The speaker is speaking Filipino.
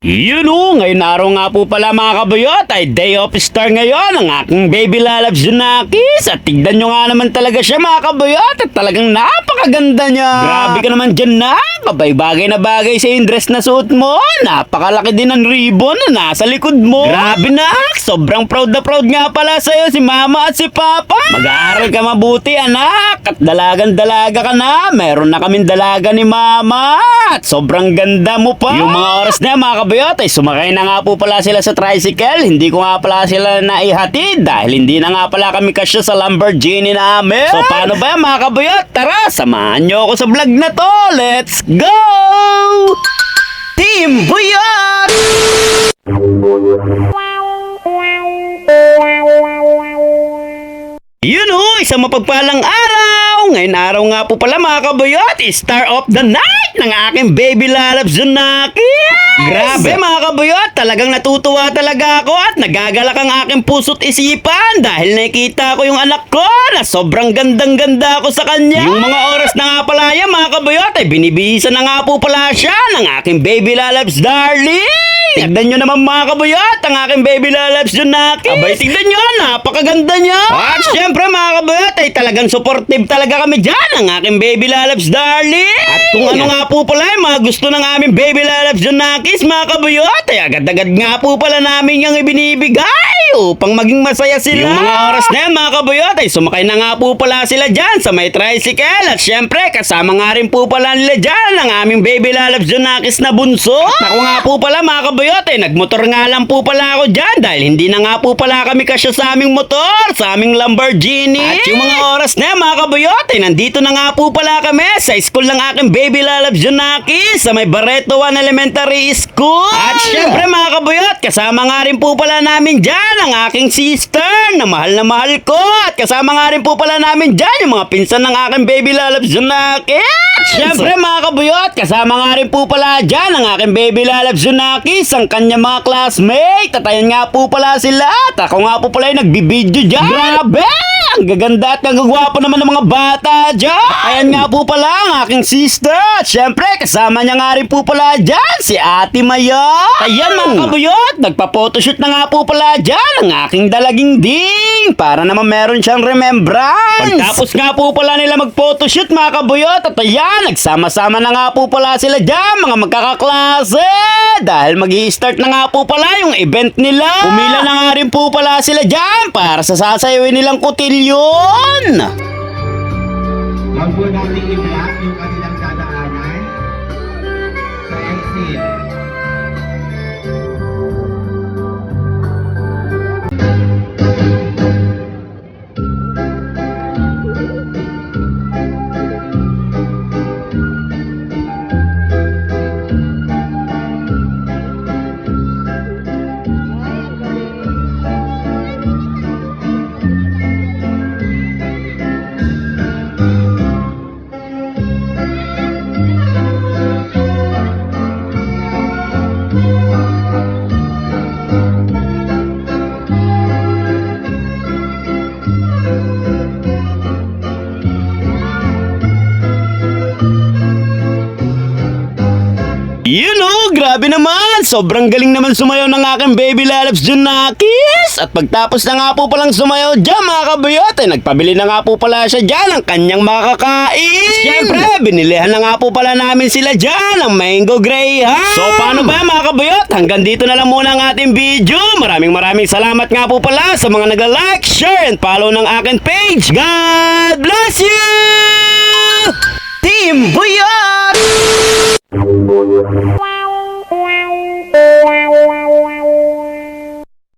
Yun o, ngayon araw nga po pala mga kabayot ay day of star ngayon ang aking baby lalabs Junakis. At tignan nyo nga naman talaga siya mga kabayot at talagang napakaganda niya. Grabe ka naman dyan na, kabay bagay na bagay sa yung dress na suot mo. Napakalaki din ng ribbon na nasa likod mo. Grabe na, sobrang proud na proud nga pala sa'yo si mama at si papa. Mag-aaral ka mabuti anak at dalagang-dalaga ka na. Meron na kaming dalaga ni mama at sobrang ganda mo pa. Yung mga oras na mga kabayot ay sumakay na nga po pala sila sa tricycle. Hindi ko nga pala sila naihatid dahil hindi na nga pala kami kasya sa Lamborghini namin. So paano ba yan mga kabayot? Tara, samahan nyo ako sa vlog na to. Let's go! Team Buyot! Yun o, isang mapagpalang araw. Ngayon araw nga po pala mga kabayot, star of the night ng aking baby lalabs Junakis. Grabe mga kabayot, talagang natutuwa talaga ako at nagagalak ang aking puso't isipan dahil nakita ko yung anak ko na sobrang gandang-ganda ako sa kanya. Yung mga oras na nga pala yan mga kabayot ay binibihisa na nga po pala siya ng aking baby lalabs darling. Tignan nyo naman mga kabayot, ang aking baby lalabs Junakis. Abay, tignan nyo, napakaganda niya. At syempre mga kabayot, ay talagang supportive talaga kami dyan, ang aking baby lalabs darling. At kung ano nga po pala yung mga gusto ng aming baby lalabs Junakis mga kabayot, ay agad-agad nga po pala namin yung ibinibigay upang maging masaya sila. Yung mga oras na yan mga kabayot, ay sumakay na nga po pala sila dyan sa may tricycle. At syempre, kasama nga rin po pala nila dyan ang aming baby lalabs Junakis na bunso. At ako nga po pala mga kabayot, ay nagmotor nga lang po pala ako dyan dahil hindi na nga po pala kami kasya sa aming motor, sa aming Lamborghini. At yung mga oras na yan mga kabayot, ay nandito na nga po pala kami sa school ng aking baby lalabs Junakis sa may Barreto 1 Elementary School. At syempre mga kabayot, kasama nga rin po pala namin dyan ang aking sister na mahal ko. At kasama nga rin po pala namin dyan yung mga pinsan ng aking baby lalabs Junakis. At syempre mga kabayot, kasama nga rin po pala dyan ang aking baby lalabs Junakis, ang kanyang mga classmate. At ayan nga po pala sila. At ako nga po pala yung nagbibideo dyan. Grabe! Ang gaganda at kagagwapo naman ng mga bata dyan. Ayan nga po pala ang aking sister. At syempre, kasama niya nga rin po pala dyan si Ate Maya. Ayan mga kabuyot, nagpa-photoshoot na nga po pala dyan ang aking dalaging ding para naman meron siyang remembrance. Pagtapos nga po pala nila mag-photoshoot mga kabuyot, at ayan, nagsama-sama na nga po pala sila dyan mga magkakaklase dahil mag-i-start na nga po pala yung event nila. Pumila na nga rin po pala sila dyan para sa sasayawin nilang kutilyon. Huwag po natin i-block yung kanilang dadaanan sa exit. You know, grabe naman! Sobrang galing naman sumayaw ng aking baby lalabs Junakis! At pagtapos na nga po palang sumayaw dyan mga kabayot, ay nagpabili na nga po pala siya dyan ng kanyang makakain! Siyempre, binilihan na nga po pala namin sila dyan ng Mango Greyhound! So paano ba mga kabayot? Hanggang dito na lang muna ang ating video! Maraming salamat nga po pala sa mga nag-like, share, and follow ng aking page! God bless you! Team Buyot!